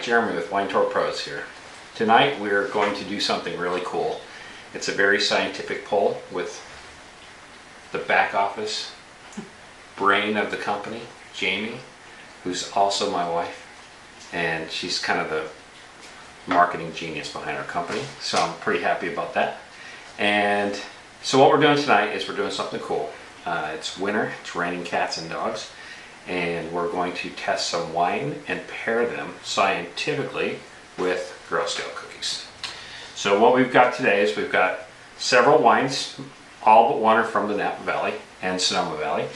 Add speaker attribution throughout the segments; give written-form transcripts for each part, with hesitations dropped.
Speaker 1: Jeremy with Wine Tour Pros here. Tonight we're going to do something really cool. It's a very scientific poll with the back office brain of the company, Jamie, who's also my wife, and she's kind of the marketing genius behind our company, so I'm pretty happy about that. And so what we're doing tonight is we're doing something cool. It's winter, it's raining cats and dogs, and we're going to test some wine and pair them scientifically with Girl Scout cookies. So what we've got today is we've got several wines, all but one are from the Napa Valley and Sonoma Valley,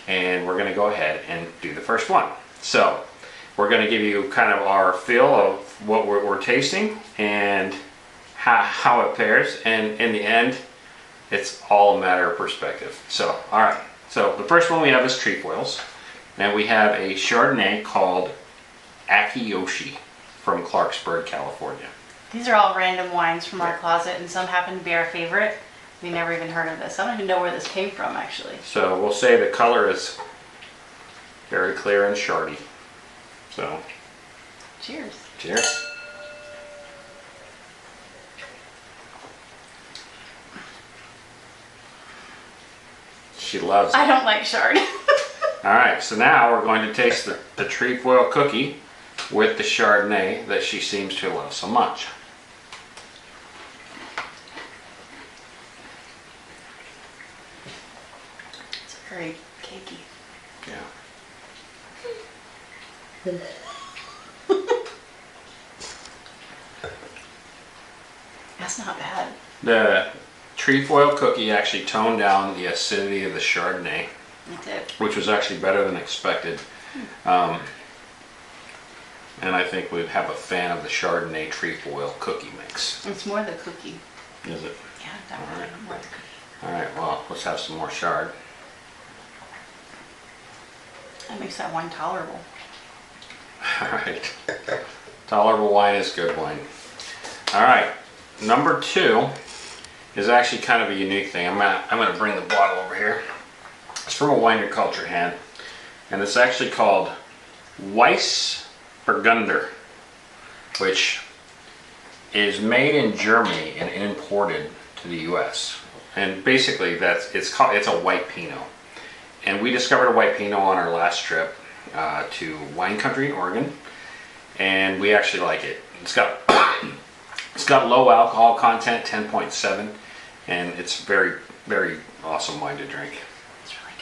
Speaker 1: and we're going to go ahead and do the first one. So we're going to give you kind of our feel of what we're tasting and how it pairs, and in the end it's all a matter of perspective. So alright, so the first one we have is trefoils, and we have a Chardonnay called Akiyoshi from Clarksburg, California.
Speaker 2: These are all random wines from our closet, and some happen to be our favorite. We never even heard of this. I don't even know where this came from, actually.
Speaker 1: So we'll say the color is very clear and shardy. So,
Speaker 2: cheers.
Speaker 1: Cheers. She loves it.
Speaker 2: I don't like chard.
Speaker 1: Alright, so now we're going to taste the trefoil cookie with the Chardonnay that she seems to love so much.
Speaker 2: It's very cakey.
Speaker 1: Yeah.
Speaker 2: That's not bad.
Speaker 1: The trefoil cookie actually toned down the acidity of the Chardonnay,
Speaker 2: It did.
Speaker 1: which was actually better than expected. And I think we'd have a fan of the Chardonnay trefoil cookie mix.
Speaker 2: It's more the cookie.
Speaker 1: Is it?
Speaker 2: Yeah, definitely more the cookie.
Speaker 1: Alright, well, let's have some more chard.
Speaker 2: That makes that wine tolerable.
Speaker 1: Alright. Tolerable wine is good wine. Alright, number two is actually kind of a unique thing. I'm gonna bring the bottle over here. It's from a winery culture hand, and it's actually called Weiss Burgunder, which is made in Germany and imported to the US. And basically it's a white Pinot. And we discovered a white Pinot on our last trip to wine country in Oregon, and we actually like it. It's got it's got low alcohol content, 10.7, and it's very, very awesome wine to drink.
Speaker 2: It's really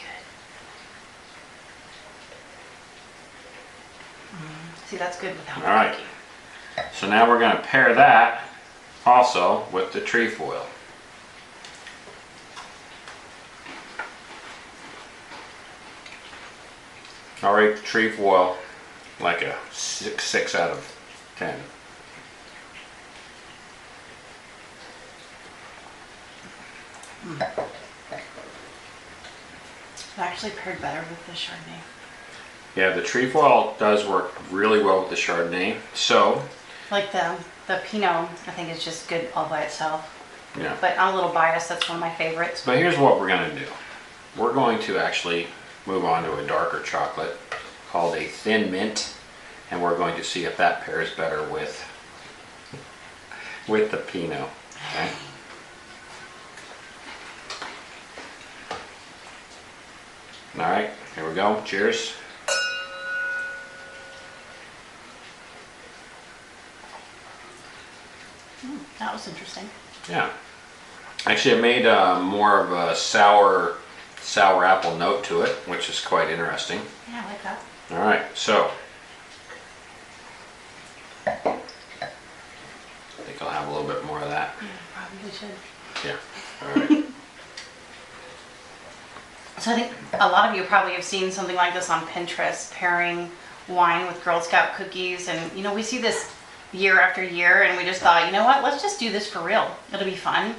Speaker 2: good. See, that's good without the
Speaker 1: All right.
Speaker 2: cookie.
Speaker 1: So now we're going to pair that also with the trefoil. I'll rate the trefoil like a 6 out of 10.
Speaker 2: It actually paired better with the Chardonnay.
Speaker 1: Yeah, the trefoil does work really well with the Chardonnay. So,
Speaker 2: Like the Pinot, I think is just good all by itself.
Speaker 1: yeah.
Speaker 2: But I'm a little biased. That's one of my favorites.
Speaker 1: But here's what we're going to do. We're going to actually move on to a darker chocolate called a thin mint, and we're going to see if that pairs better with the Pinot. Okay? All right, here we go. Cheers.
Speaker 2: That was interesting.
Speaker 1: Yeah. Actually, it made more of a sour apple note to it, which is quite interesting.
Speaker 2: Yeah, I like that.
Speaker 1: All right, so I think I'll have a little bit more of that.
Speaker 2: Yeah, probably should.
Speaker 1: Yeah. All right.
Speaker 2: So I think a lot of you probably have seen something like this on Pinterest, pairing wine with Girl Scout cookies. And, you know, we see this year after year, and we just thought, you know what, let's just do this for real. It'll be fun.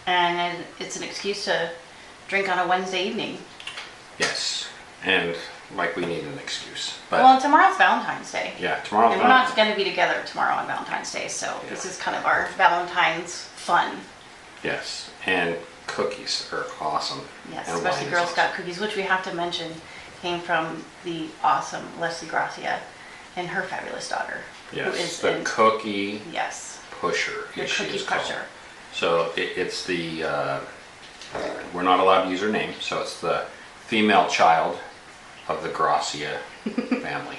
Speaker 2: And it's an excuse to drink on a Wednesday evening.
Speaker 1: Yes, and like we need an excuse. But
Speaker 2: Well, and tomorrow's Valentine's Day.
Speaker 1: yeah, tomorrow's
Speaker 2: And we're not going to be together tomorrow on Valentine's Day, so this is kind of our Valentine's fun.
Speaker 1: Yes, and cookies are awesome.
Speaker 2: Yes,
Speaker 1: and
Speaker 2: especially
Speaker 1: wine is
Speaker 2: Girl
Speaker 1: awesome.
Speaker 2: Scout cookies, which we have to mention came from the awesome Leslie Gracia and her fabulous daughter. who is
Speaker 1: the
Speaker 2: in,
Speaker 1: cookie
Speaker 2: yes,
Speaker 1: pusher.
Speaker 2: the
Speaker 1: She
Speaker 2: cookie
Speaker 1: is called.
Speaker 2: pusher.
Speaker 1: So it's the, we're not allowed to use her name, so it's the female child of the Gracia family.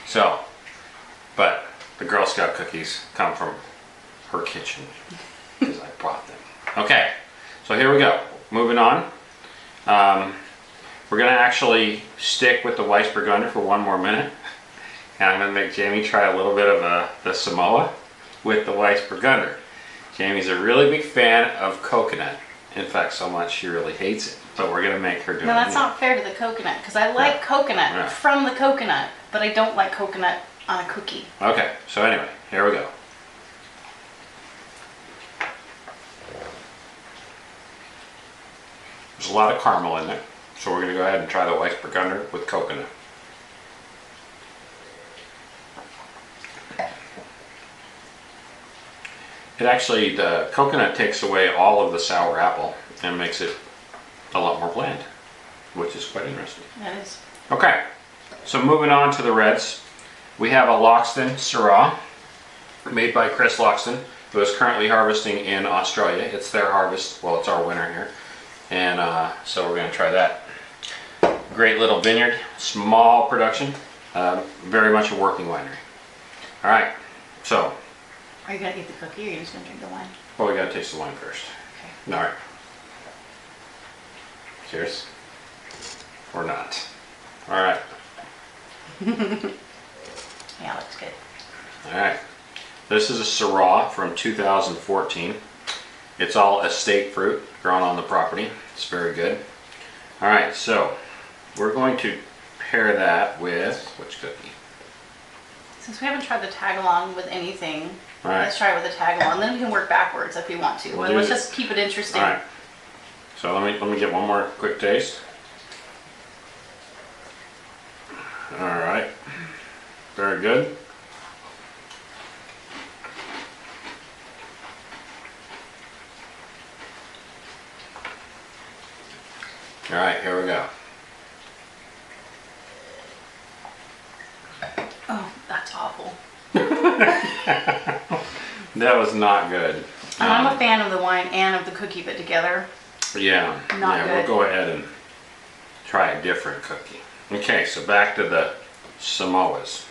Speaker 1: So, but the Girl Scout cookies come from her kitchen because I bought them. Okay, so here we go. Moving on. We're gonna actually stick with the Weissburgunder for one more minute. And I'm gonna make Jamie try a little bit of the Samoa with the Weissburgunder. Jamie's a really big fan of coconut. In fact, so much she really hates it. But we're gonna make her do it.
Speaker 2: No, that's not fair to the coconut, because I like
Speaker 1: Yeah.
Speaker 2: coconut
Speaker 1: Yeah.
Speaker 2: from the coconut, but I don't like coconut on a cookie.
Speaker 1: Okay, so anyway, here we go. There's a lot of caramel in there, so we're gonna go ahead and try the Weissburgunder with coconut. It actually, the coconut takes away all of the sour apple and makes it a lot more bland, which is quite interesting.
Speaker 2: That is.
Speaker 1: Okay, so moving on to the reds. We have a Loxton Syrah made by Chris Loxton, who is currently harvesting in Australia. It's their harvest, well, it's our winter here. And so we're gonna try that. Great little vineyard, small production, very much a working winery. All right, so,
Speaker 2: Are you gonna eat the cookie, or are you just gonna drink the wine?
Speaker 1: well, we gotta taste the wine first.
Speaker 2: Okay.
Speaker 1: All right. Cheers. Or not. All right.
Speaker 2: Yeah, looks good.
Speaker 1: All right. This is a Syrah from 2014. It's all estate fruit grown on the property. It's very good. All right, so we're going to pair that with which cookie?
Speaker 2: Since we haven't tried the tag along with anything,
Speaker 1: All right.
Speaker 2: let's try it with the tag along. Then we can work backwards if we want to.
Speaker 1: We'll
Speaker 2: But
Speaker 1: do
Speaker 2: let's
Speaker 1: this.
Speaker 2: just keep it interesting.
Speaker 1: All right. So let me get one more quick taste. All right. Very good. All right, here we go.
Speaker 2: Oh, that's awful.
Speaker 1: That was not good.
Speaker 2: And I'm a fan of the wine and of the cookie put together.
Speaker 1: Yeah,
Speaker 2: Not
Speaker 1: yeah,
Speaker 2: good.
Speaker 1: we'll go ahead and try a different cookie. Okay, so back to the Samoas.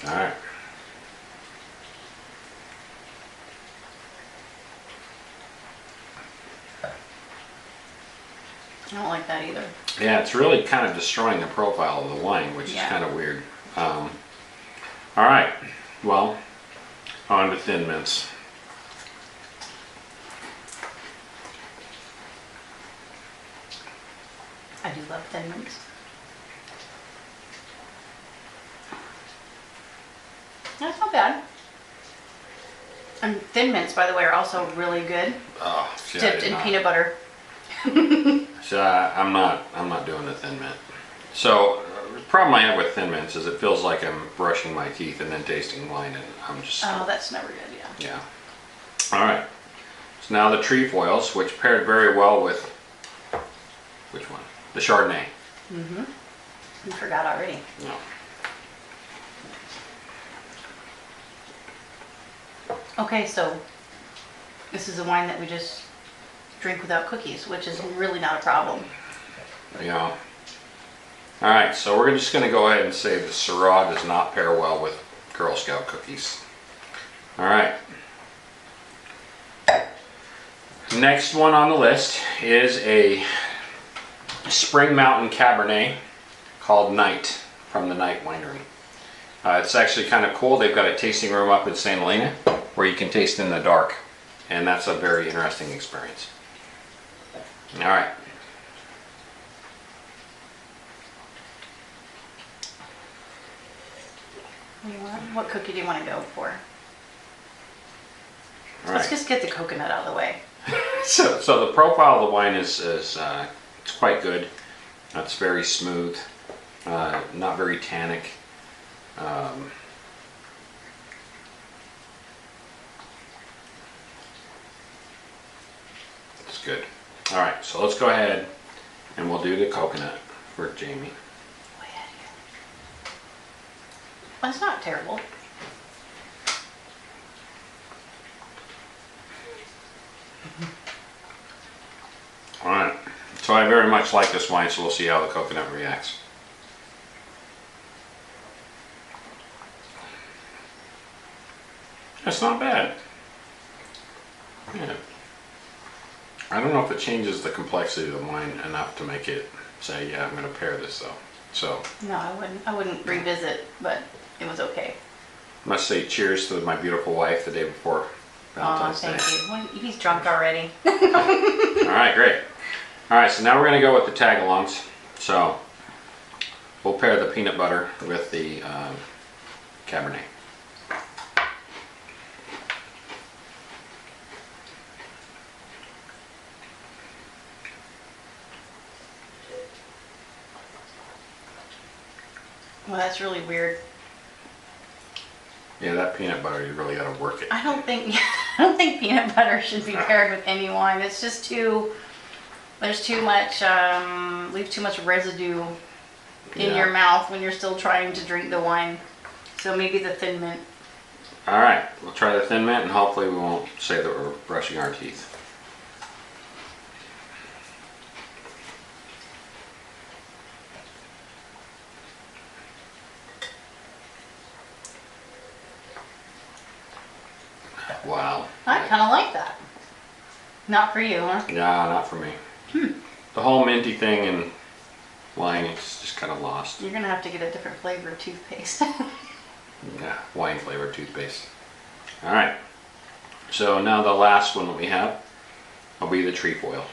Speaker 1: All right.
Speaker 2: I don't like that either.
Speaker 1: Yeah, it's really kind of destroying the profile of the wine, which
Speaker 2: Yeah.
Speaker 1: is kind of weird. All right, well, on to Thin Mints.
Speaker 2: I do love Thin Mints. That's not bad. And Thin Mints, by the way, are also really good,
Speaker 1: Oh, see, I
Speaker 2: dipped
Speaker 1: did
Speaker 2: in
Speaker 1: not.
Speaker 2: peanut butter.
Speaker 1: So I'm not doing the Thin Mint. So the problem I have with Thin Mints is it feels like I'm brushing my teeth and then tasting wine, and I'm just
Speaker 2: Oh, that's never good, yeah.
Speaker 1: yeah. All right. So now the trefoils, which paired very well with which one? The Chardonnay.
Speaker 2: You forgot already.
Speaker 1: No.
Speaker 2: Okay, so this is a wine that we just drink without cookies, which is really not a problem.
Speaker 1: Yeah. All right, so we're just going to go ahead and say the Syrah does not pair well with Girl Scout cookies. All right. Next one on the list is a Spring Mountain Cabernet called Night from the Night Winery. It's actually kind of cool. They've got a tasting room up in St. Helena where you can taste in the dark, and that's a very interesting experience. All right.
Speaker 2: What cookie do you want to go for?
Speaker 1: All
Speaker 2: Let's
Speaker 1: right.
Speaker 2: just get the coconut out of the way.
Speaker 1: So the profile of the wine is it's quite good. It's very smooth, not very tannic. good. All right, so let's go ahead and we'll do the coconut for Jamie.
Speaker 2: That's not terrible.
Speaker 1: All right, so I very much like this wine, so we'll see how the coconut reacts. That's not bad. Yeah. I don't know if it changes the complexity of the wine enough to make it say, yeah, I'm going to pair this though. So.
Speaker 2: No, I wouldn't. I wouldn't revisit, but it was okay.
Speaker 1: I must say cheers to my beautiful wife the day before Valentine's Day.
Speaker 2: Thank you. Well, he's drunk already.
Speaker 1: All right, great. All right, so now we're going to go with the tag-alongs. So we'll pair the peanut butter with the Cabernet.
Speaker 2: Well, that's really weird.
Speaker 1: Yeah, that peanut butter, you really got to work it.
Speaker 2: I don't think peanut butter should be paired with any wine. It's just too. There's too much. Leaves too much residue in your mouth when you're still trying to drink the wine. So maybe the Thin Mint.
Speaker 1: All right, we'll try the Thin Mint, and hopefully we won't say that we're brushing our teeth. Wow.
Speaker 2: I kind of like that. Not for you, huh?
Speaker 1: Yeah, not for me. The whole minty thing and wine, it's just kind of lost.
Speaker 2: You're gonna have to get a different flavor of toothpaste.
Speaker 1: Yeah, wine flavored toothpaste. All right. So now the last one that we have will be the trefoil.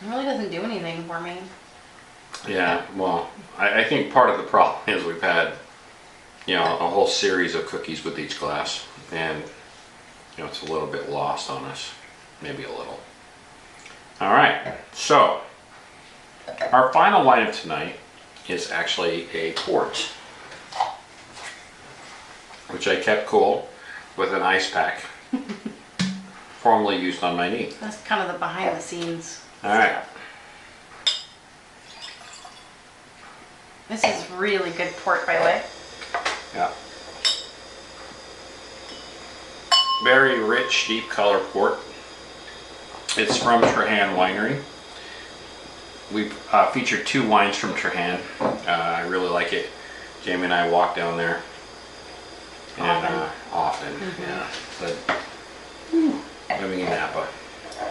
Speaker 2: It really doesn't do anything for me.
Speaker 1: Yeah, well, I think part of the problem is we've had, you know, a whole series of cookies with each glass, and you know, it's a little bit lost on us, maybe a little. All right, so our final wine of tonight is actually a port, which I kept cool with an ice pack, formerly used on my knee.
Speaker 2: That's kind of the behind the scenes
Speaker 1: All right.
Speaker 2: stuff. This is really good port, by the way.
Speaker 1: Yeah. Very rich, deep color port. It's from Trahan Winery. We've featured 2 wines from Trahan. I really like it. Jamie and I walk down there. And, often. Yeah. But living in Napa.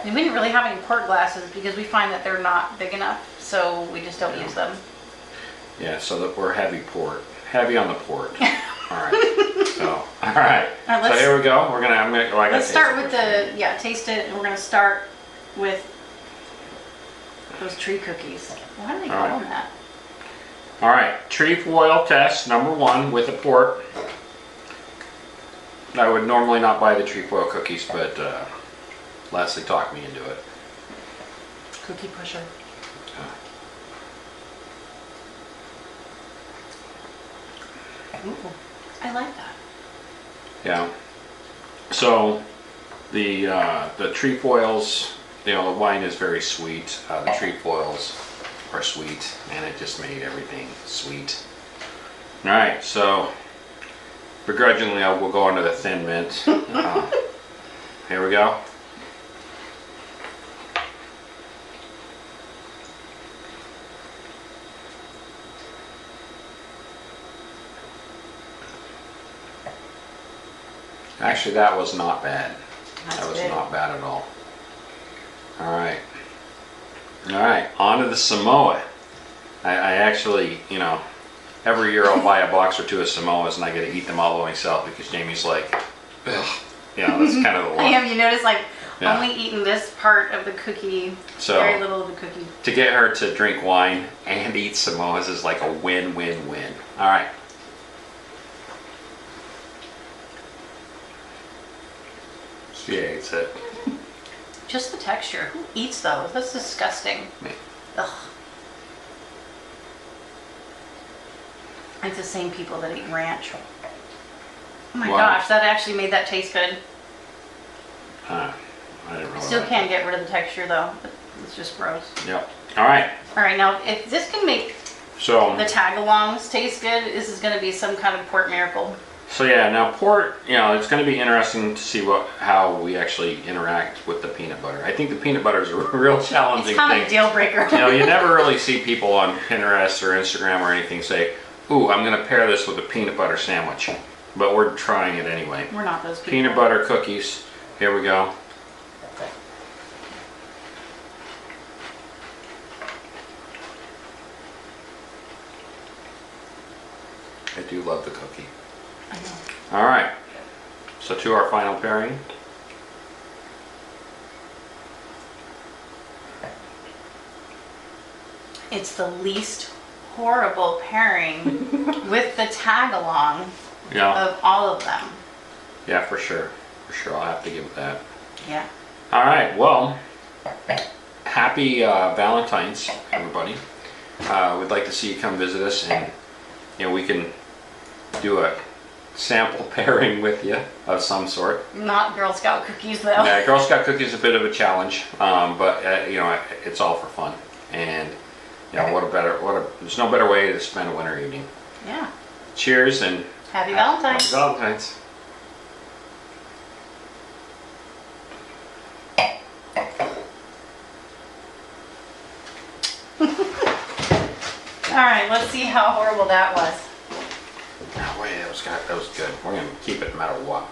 Speaker 2: And we didn't really have any port glasses because we find that they're not big enough, so we just don't use them.
Speaker 1: Yeah, so that we're heavy port. Heavy on the port. All right. So, all right. So here we go.
Speaker 2: Let's start with taste it, and we're gonna start with those tree cookies. Why do they call them that?
Speaker 1: All right, trefoil test number 1 with a port. I would normally not buy the trefoil cookies, but Leslie talked me into it.
Speaker 2: Cookie pusher. Ooh, I like that.
Speaker 1: Yeah. So the trefoils, you know, the wine is very sweet. The trefoils are sweet, and it just made everything sweet. All right, so begrudgingly, I will go on to the Thin Mint. Here we go. Actually, that was not bad. That was not bad at all. All right. All right, on to the Samoa. I actually, you know, every year I'll buy a box or 2 of Samoas, and I get to eat them all by myself because Jamie's like, ugh. You know, that's kind of the look.
Speaker 2: Have you noticed, like, only eating this part of the cookie,
Speaker 1: so,
Speaker 2: very little of the cookie.
Speaker 1: To get her to drink wine and eat Samoas is like a win-win-win. All right. She hates it.
Speaker 2: Just the texture. Who eats those? That's disgusting.
Speaker 1: Me.
Speaker 2: Ugh. It's the same people that eat ranch. Oh my
Speaker 1: Wow.
Speaker 2: gosh, that actually made that taste good.
Speaker 1: I didn't really
Speaker 2: Still
Speaker 1: like
Speaker 2: can't get rid of the texture though. It's just gross.
Speaker 1: it. Yep. All right.
Speaker 2: All right, now if this can make
Speaker 1: So
Speaker 2: the tag-alongs taste good, this is going to be some kind of pork miracle.
Speaker 1: So yeah, now port, it's going to be interesting to see how we actually interact with the peanut butter. I think the peanut butter is a real challenging
Speaker 2: It's kind
Speaker 1: thing.
Speaker 2: of a deal breaker.
Speaker 1: You never really see people on Pinterest or Instagram or anything say, "Ooh, I'm going to pair this with a peanut butter sandwich," but we're trying it anyway.
Speaker 2: We're not those people.
Speaker 1: Peanut butter cookies. Here we go. I do love the cookie.
Speaker 2: I know.
Speaker 1: All right. So to our final pairing.
Speaker 2: It's the least horrible pairing with the tag-along
Speaker 1: Yeah.
Speaker 2: of all of them.
Speaker 1: Yeah, for sure. For sure, I'll have to give it that.
Speaker 2: Yeah.
Speaker 1: All right, well, happy Valentine's, everybody. We'd like to see you come visit us, and we can do a sample pairing with you of some sort.
Speaker 2: Not Girl Scout cookies though.
Speaker 1: Yeah, Girl Scout cookies is a bit of a challenge, but it's all for fun. And there's no better way to spend a winter evening.
Speaker 2: Yeah.
Speaker 1: Cheers and
Speaker 2: Happy Valentine's.
Speaker 1: Happy Valentine's.
Speaker 2: All right, let's see how horrible that was.
Speaker 1: Oh, wait, that was good. We're gonna keep it no matter what.